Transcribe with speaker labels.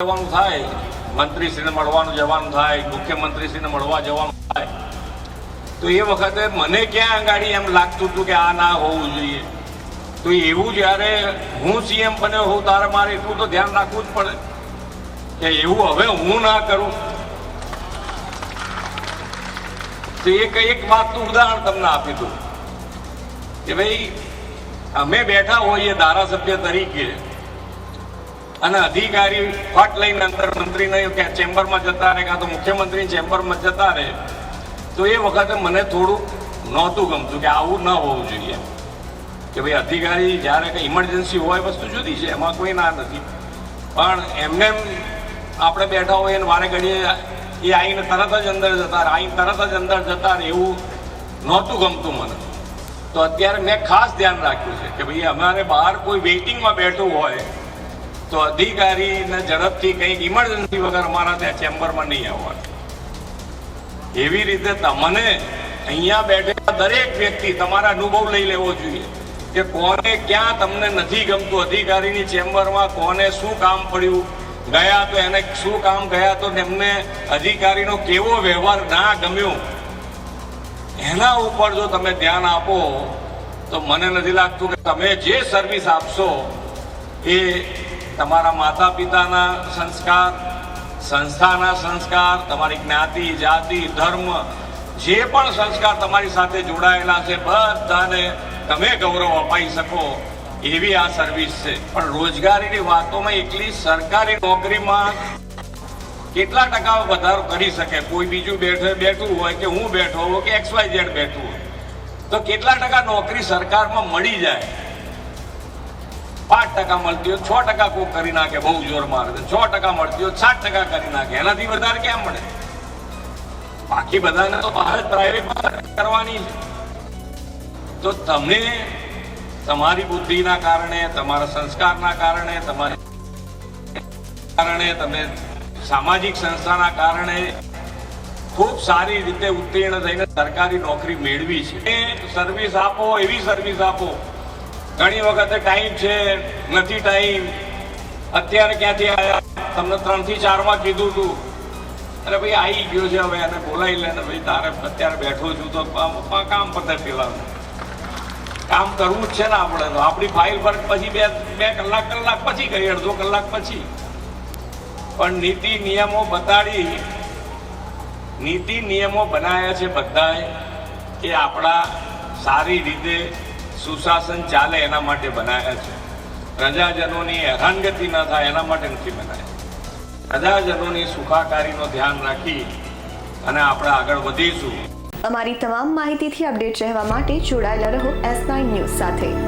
Speaker 1: જવાનું થાય, મંત્રીશ્રીને મળવાનું જવાનું થાય, મુખ્યમંત્રીશ્રીને મળવા જવાનું થાય, તો એ વખતે મને ક્યાં આગળ એમ લાગતું હતું કે આ ના હોવું જોઈએ. તો એવું જ્યારે હું સીએમ બન્યો હોઉં ત્યારે મારે એટલું તો ધ્યાન રાખવું જ પડે કે એવું હવે હું ના કરું. તો એક વાતનું ઉદાહરણ તમને આપી દઉં કે ભાઈ અમે બેઠા હોઈએ ધારાસભ્ય તરીકે અને અધિકારી ફટ લઈને અંદર મંત્રીને ચેમ્બરમાં જતા રહે કાં તો મુખ્યમંત્રી ચેમ્બરમાં જતા રહે, તો એ વખતે મને થોડું નહોતું ગમતું કે આવું ન હોવું જોઈએ. કે ભાઈ અધિકારી જ્યારે કંઈ ઇમરજન્સી હોય વસ્તુ જુદી છે, એમાં કોઈ ના નથી, પણ એમને આપણે બેઠા હોઈએ અને વારે ઘડીએ એ આવીને તરત જ અંદર જતા રહે, આવીને તરત જ અંદર જતા રહે, એવું નહોતું ગમતું મને. તો અત્યારે મેં ખાસ ધ્યાન રાખ્યું છે કે ભાઈ અમારે બહાર કોઈ વેઇટિંગમાં બેઠું હોય તો અધિકારીને ઝડપથી કંઈક ઇમરજન્સી વગર અમારા ત્યાં ચેમ્બરમાં નહીં આવવાનું. એવી રીતે તમને અહીંયા બેઠેલા દરેક વ્યક્તિ તમારા અનુભવ લઈ લેવો જોઈએ કે કોને ક્યાં તમને નથી ગમતું અધિકારીની ચેમ્બરમાં, કોને શું કામ પડ્યું ગયા તો એને શું કામ ગયા તો એમને અધિકારીનો કેવો વ્યવહાર ના ગમ્યો, એના ઉપર જો તમે ધ્યાન આપો તો મને નથી લાગતું કે તમે જે સર્વિસ આપશો એ તમારા માતા પિતાના સંસ્કાર, સંસ્થાના સંસ્કાર, તમારી જ્ઞાતિ, જાતિ, ધર્મ, જે પણ સંસ્કાર તમારી સાથે જોડાયેલા છે બધાને તમે ગૌરવ અપાઈ શકો એવી આ સર્વિસ છે. પણ રોજગારીની વાતોમાં એકલી સરકારી નોકરીમાં કેટલા ટકા વધારો કરી શકે? કોઈ બીજું બેઠું હોય કે હું બેઠો હોય કે XYZ બેઠું હોય, તો કેટલા ટકા નોકરી સરકારમાં મળી જાય? 5% મળતી હોય, 6% કોઈ કરી નાખે, બહુ જોર મારે, 6% મળતી હોય, 7% કરી નાખે, એનાથી વધારે ક્યાં મળે? બાકી બધાને તો બહાર પ્રાઇવેટ કરવાની છે. તો તમે તમારી બુદ્ધિના કારણે, તમારા સંસ્કારના કારણે, તમે સામાજિક સંસ્થાના કારણે ખૂબ સારી રીતે ઉત્તીર્ણ થઈને સરકારી નોકરી મેળવી છે. સર્વિસ આપો, એવી સર્વિસ આપો. ઘણી વખતે ટાઈમ છે, નથી ટાઈમ, અત્યારે ક્યાંથી આવ્યા, તમને 3 થી 4 કીધું હતું, અરે ભાઈ આવી ગયો છે, હવે એને બોલાવી લે ને ભાઈ, તારે અત્યારે બેઠો છું તો કામ પતે, પેલા કામ કરવું જ છે ને આપણે. તો આપણી ફાઇલ પર પછી બે કલાક પછી કરી, અડધો કલાક પછી. પણ નીતિ નિયમો બનાવ્યા છે બધાએ કે આપણા સારી રીતે સુશાસન ચાલે એના માટે બનાવ્યા છે. પ્રજાજનોની હેરાનગતિ ન થાય એના માટે નથી બનાવ્યા. પ્રજાજનોની સુખાકારીનો ધ્યાન રાખી અને આપણે આગળ વધીશું.
Speaker 2: અમારી તમામ માહિતીથી અપડેટ રહેવા માટે જોડાયેલા રહો S9 ન્યૂઝ સાથે.